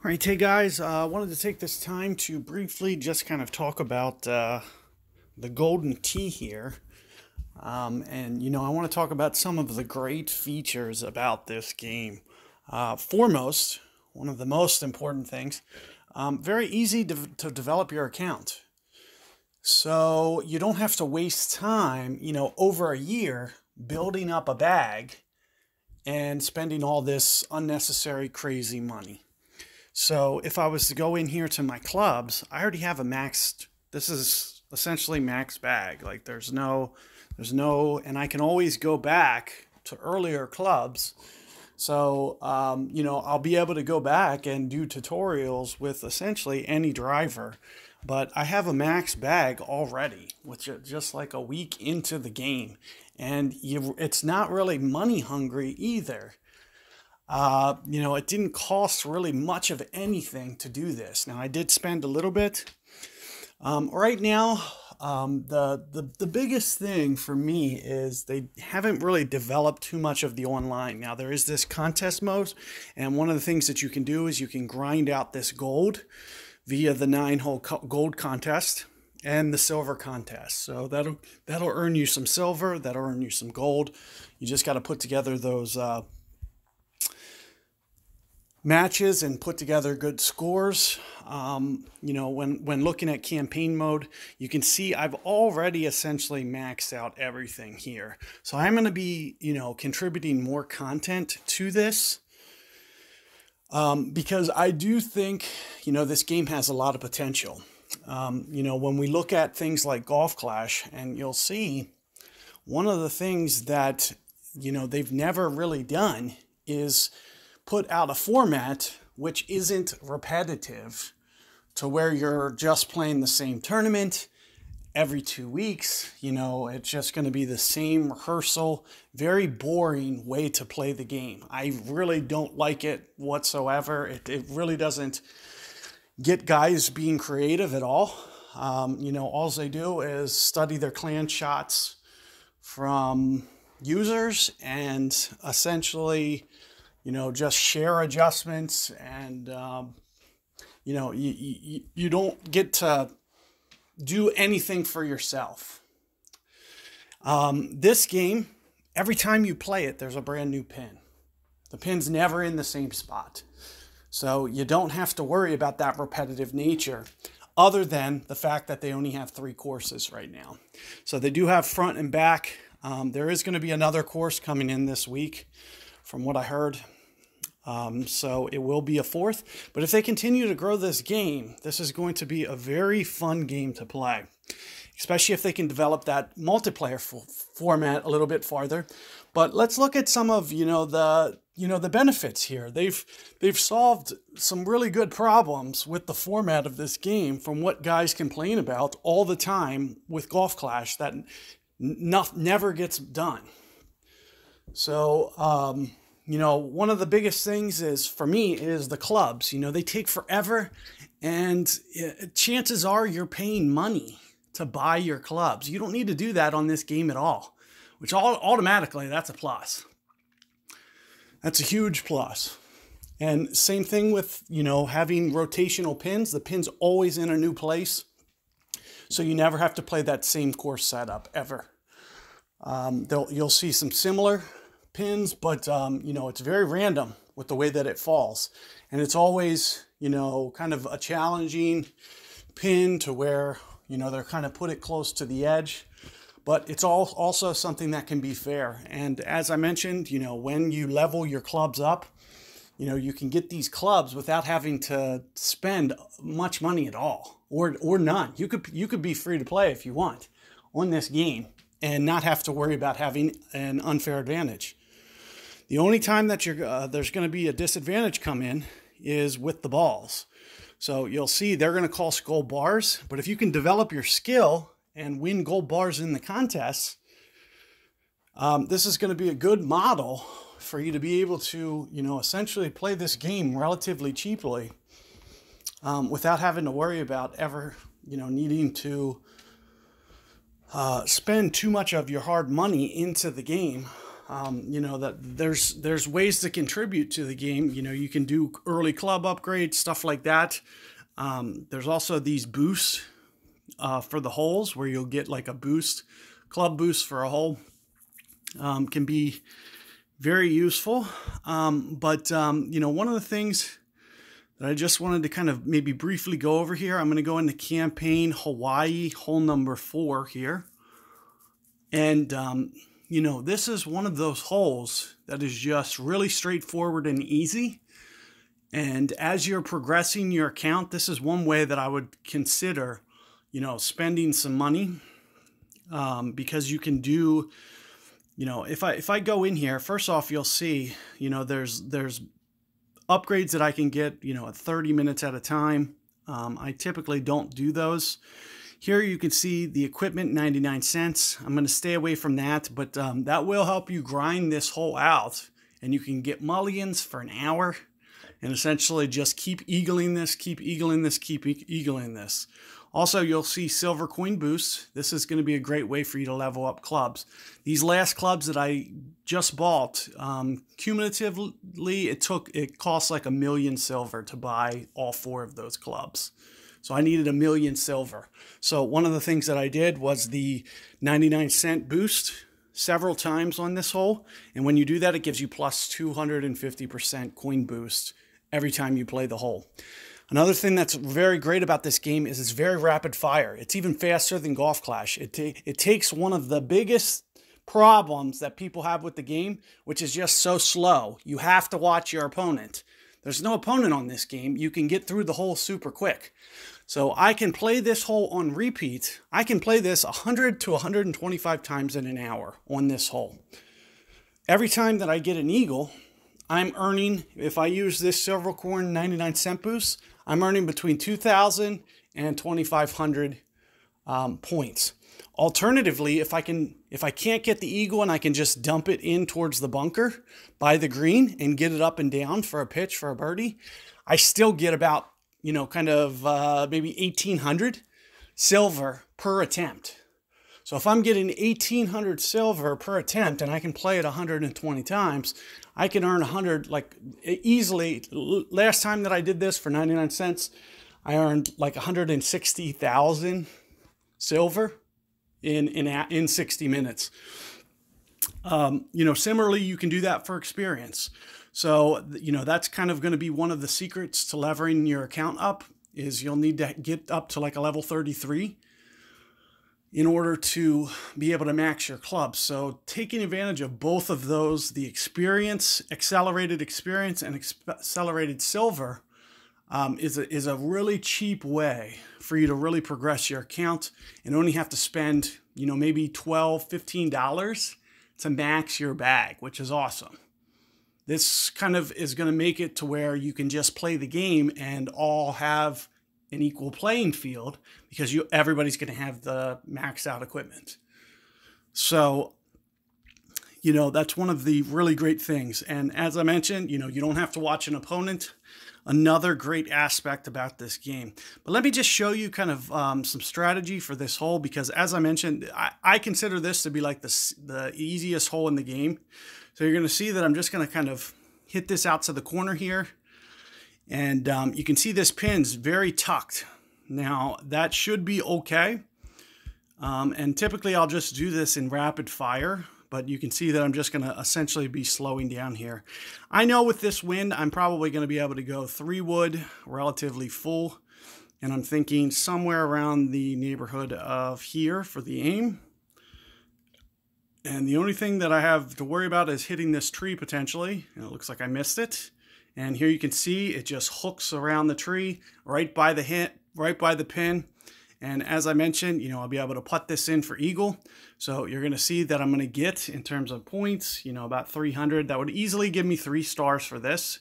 All right, hey guys, I wanted to take this time to briefly just kind of talk about the golden tee here. I want to talk about some of the great features about this game. Foremost, one of the most important things, very easy to develop your account. So you don't have to waste time, over a year building up a bag and spending all this unnecessary crazy money. So if I was to go in here to my clubs, I already have a maxed, this is essentially max bag. Like and I can always go back to earlier clubs. So, I'll be able to go back and do tutorials with essentially any driver. But I have a max bag already, which is just like a week into the game. And it's not really money hungry either. It didn't cost really much of anything to do this. Now, I did spend a little bit. Right now, the biggest thing for me is they haven't really developed too much of the online. Now, there is this contest mode, and one of the things that you can do is you can grind out this gold via the 9-hole gold contest and the silver contest. So that'll earn you some silver, that'll earn you some gold. You just got to put together those matches and put together good scores. When looking at campaign mode, you can see I've already essentially maxed out everything here. So I'm going to be, contributing more content to this because I do think, this game has a lot of potential. When we look at things like Golf Clash, and you'll see one of the things that, they've never really done is put out a format which isn't repetitive to where you're just playing the same tournament every 2 weeks. It's just going to be the same rehearsal, very boring way to play the game. I really don't like it whatsoever. It really doesn't get guys being creative at all. All they do is study their clan shots from users and essentially just share adjustments, and you don't get to do anything for yourself. This game, every time you play it, there's a brand new pin. The pin's never in the same spot. So you don't have to worry about that repetitive nature, other than the fact that they only have 3 courses right now. So they do have front and back. There is going to be another course coming in this week, from what I heard. So it will be a 4th. But if they continue to grow this game, this is going to be a very fun game to play, especially if they can develop that multiplayer format a little bit farther. But let's look at some of the benefits here. They've solved some really good problems with the format of this game from what guys complain about all the time with Golf Clash that never gets done. So one of the biggest things for me is the clubs. They take forever, and chances are you're paying money to buy your clubs. You don't need to do that on this game at all, which automatically, that's a plus. That's a huge plus. And same thing with, having rotational pins. The pin's always in a new place, so you never have to play that same course setup ever. You'll see some similar pins, but it's very random with the way that it falls, and it's always kind of a challenging pin to where they're kind of put it close to the edge, but it's also something that can be fair. And as I mentioned, when you level your clubs up, you can get these clubs without having to spend much money at all, or none. You could be free to play if you want on this game and not have to worry about having an unfair advantage. The only time that there's going to be a disadvantage come in is with the balls. So you'll see they're going to cost gold bars, but if you can develop your skill and win gold bars in the contests, this is going to be a good model for you to be able to, essentially play this game relatively cheaply without having to worry about ever, needing to spend too much of your hard money into the game You know, that there's ways to contribute to the game. You know, you can do early club upgrades, stuff like that. There's also these boosts for the holes where you'll get like a boost, club boost for a hole. Can be very useful. You know, one of the things that I just wanted to kind of maybe briefly go over here, I'm going to go into campaign Hawaii, hole number 4 here. And, you know, this is one of those holes that is just really straightforward and easy. And as you're progressing your account, this is one way that I would consider, you know, spending some money, because you can do, you know, if I go in here, first off, you'll see, you know, there's upgrades that I can get, you know, at 30 minutes at a time. I typically don't do those. Here you can see the equipment, 99 cents. I'm going to stay away from that, but that will help you grind this hole out, and you can get mulligans for an hour and essentially just keep eagling this, keep eagling this, keep eagling this. Also, you'll see silver coin boosts. This is going to be a great way for you to level up clubs. These last clubs that I just bought, cumulatively, it cost like 1 million silver to buy all 4 of those clubs. So I needed 1 million silver. So one of the things that I did was the 99-cent boost several times on this hole. And when you do that, it gives you plus 250% coin boost every time you play the hole. Another thing that's very great about this game is it's very rapid fire. It's even faster than Golf Clash. It takes one of the biggest problems that people have with the game, which is just so slow. You have to watch your opponent. There's no opponent on this game. You can get through the hole super quick. So I can play this hole on repeat. I can play this 100 to 125 times in an hour on this hole. Every time that I get an eagle, I'm earning, if I use this silver coin 99-cent boost, I'm earning between 2,000 and 2,500 points. Alternatively, if I can't get the eagle and I can just dump it in towards the bunker by the green and get it up and down for a pitch for a birdie, I still get about, you know, kind of maybe 1,800 silver per attempt. So if I'm getting 1,800 silver per attempt and I can play it 120 times, I can earn 100 like easily. Last time that I did this for 99 cents, I earned like 160,000 silver in 60 minutes. You know, similarly, you can do that for experience. So, you know, that's kind of going to be one of the secrets to leveling your account up, is you'll need to get up to like a level 33 in order to be able to max your clubs. So taking advantage of both of those, the experience, accelerated experience, and accelerated silver, is a really cheap way for you to really progress your account and only have to spend, you know, maybe $12, $15 to max your bag, which is awesome. This kind of is going to make it to where you can just play the game and all have an equal playing field, because everybody's going to have the maxed out equipment. So, you know, that's one of the really great things. And as I mentioned, you know, you don't have to watch an opponent. Another great aspect about this game. But let me just show you kind of some strategy for this hole, because as I mentioned, I consider this to be like the easiest hole in the game. So you're going to see that I'm just going to kind of hit this out to the corner here. And you can see this pin's very tucked. Now, that should be okay. And typically, I'll just do this in rapid fire. But you can see that I'm just going to essentially be slowing down here. I know with this wind, I'm probably going to be able to go 3-wood, relatively full. And I'm thinking somewhere around the neighborhood of here for the aim. And the only thing that I have to worry about is hitting this tree potentially. And it looks like I missed it. And here you can see it just hooks around the tree right by the pin. And as I mentioned, you know, I'll be able to putt this in for eagle. So you're going to see that I'm going to get, in terms of points, you know, about 300. That would easily give me 3 stars for this.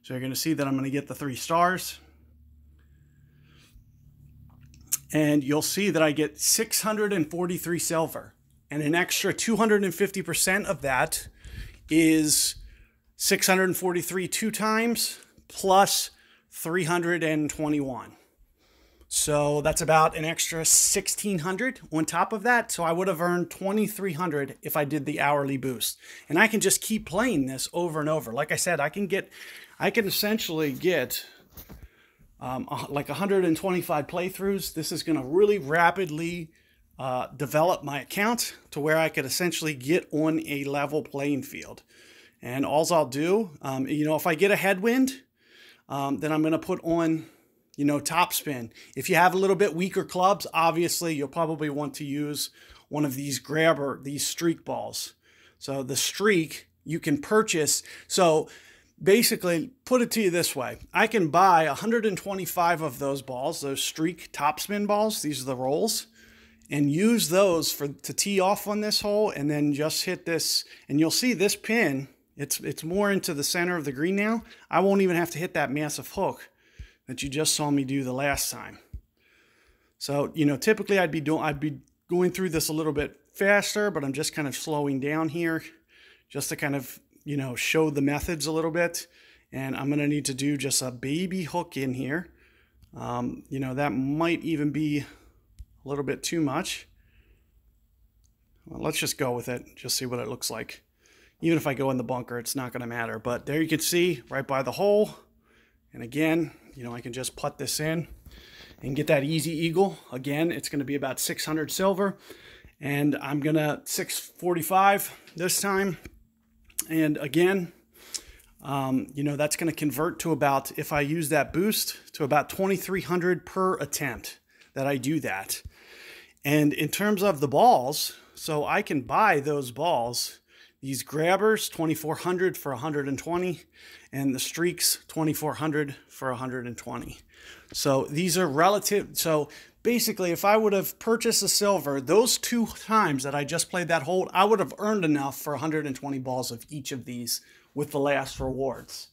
So you're going to see that I'm going to get the 3 stars. And you'll see that I get 643 silver. And an extra 250% of that is 643 2 times plus 321. So that's about an extra 1,600 on top of that. So I would have earned 2,300 if I did the hourly boost. And I can just keep playing this over and over. Like I said, I can essentially get like 125 playthroughs. This is going to really rapidly develop my account to where I could essentially get on a level playing field. And all I'll do, if I get a headwind, then I'm going to put on, top spin. If you have a little bit weaker clubs, obviously you'll probably want to use one of these these streak balls. So the streak you can purchase. So basically, put it to you this way. I can buy 125 of those balls, those streak topspin balls. These are the rolls. And use those to tee off on this hole, and then just hit this. And you'll see this pin, it's more into the center of the green now. I won't even have to hit that massive hook that you just saw me do the last time. So, typically I'd be going through this a little bit faster, but I'm just kind of slowing down here just to kind of, show the methods a little bit. And I'm going to need to do just a baby hook in here. That might even be a little bit too much. Well, let's just go with it, just see what it looks like. Even if I go in the bunker, it's not going to matter. But there you can see right by the hole. And again, I can just put this in and get that easy eagle. Again, it's going to be about 600 silver. And I'm going to 645 this time. And again, that's going to convert to about, if I use that boost, to about 2,300 per attempt that I do that. And in terms of the balls, so I can buy those balls, these grabbers, 2,400 for 120, and the streaks, 2,400 for 120. So these are relative. So basically, if I would have purchased a silver, those 2 times that I just played that hold, I would have earned enough for 120 balls of each of these with the last rewards.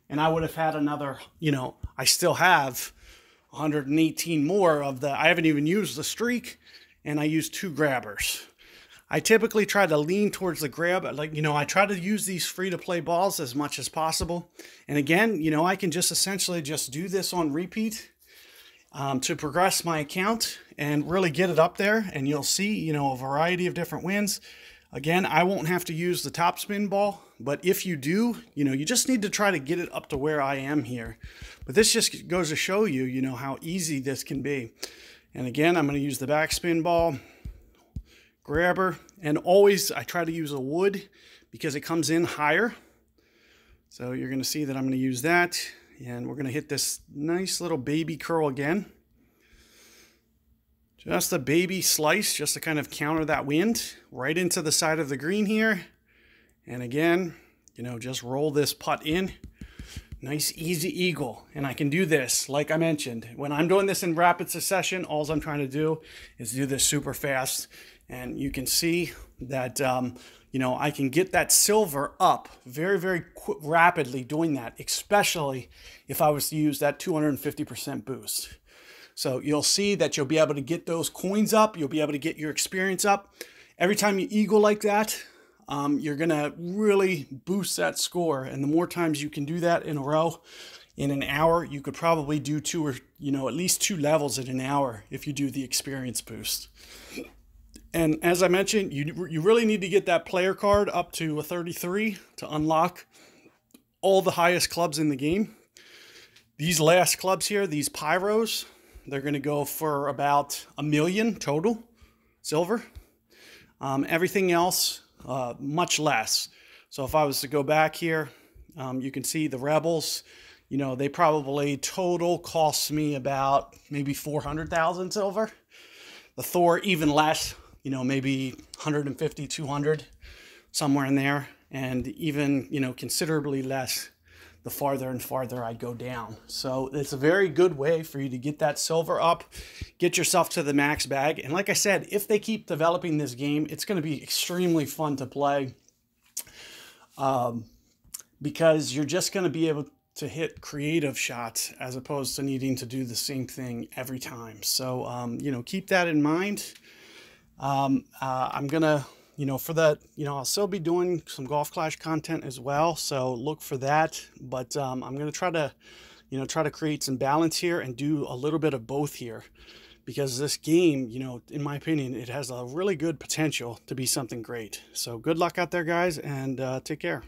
And I would have had another, I still have 118 more of I haven't even used the streak, and I used 2 grabbers. I typically try to lean towards the grab. I try to use these free-to-play balls as much as possible. And again, I can just essentially just do this on repeat to progress my account and really get it up there. And you'll see, a variety of different wins. Again, I won't have to use the top spin ball, but if you do, you just need to try to get it up to where I am here. But this just goes to show you, how easy this can be. And again, I'm going to use the backspin ball, grabber, and always I try to use a wood because it comes in higher. So you're going to see that I'm going to use that, and we're going to hit this nice little baby curl again. Just a baby slice just to kind of counter that wind right into the side of the green here. And again, just roll this putt in. Nice easy eagle. And I can do this, like I mentioned, when I'm doing this in rapid succession, all I'm trying to do is do this super fast. And you can see that, I can get that silver up very, very rapidly doing that, especially if I was to use that 250% boost. So you'll see that you'll be able to get those coins up. You'll be able to get your experience up. Every time you eagle like that, you're going to really boost that score. And the more times you can do that in a row, in an hour, you could probably do at least 2 levels in an hour if you do the experience boost. And as I mentioned, you really need to get that player card up to a 33 to unlock all the highest clubs in the game. These last clubs here, these pyros, they're going to go for about 1 million total silver. Everything else, much less. So if I was to go back here, you can see the rebels, they probably total costs me about maybe 400,000 silver. The Thor, even less, maybe 150, 200, somewhere in there. And even, considerably less the farther and farther I go down. So it's a very good way for you to get that silver up, get yourself to the max bag. And like I said, if they keep developing this game, it's going to be extremely fun to play because you're just going to be able to hit creative shots as opposed to needing to do the same thing every time. So, keep that in mind. I'm going to, for that, I'll still be doing some Golf Clash content as well. So look for that. But I'm going to try to you know, try to create some balance here and do a little bit of both here, because this game, you know, in my opinion, it has a really good potential to be something great. So good luck out there, guys, and take care.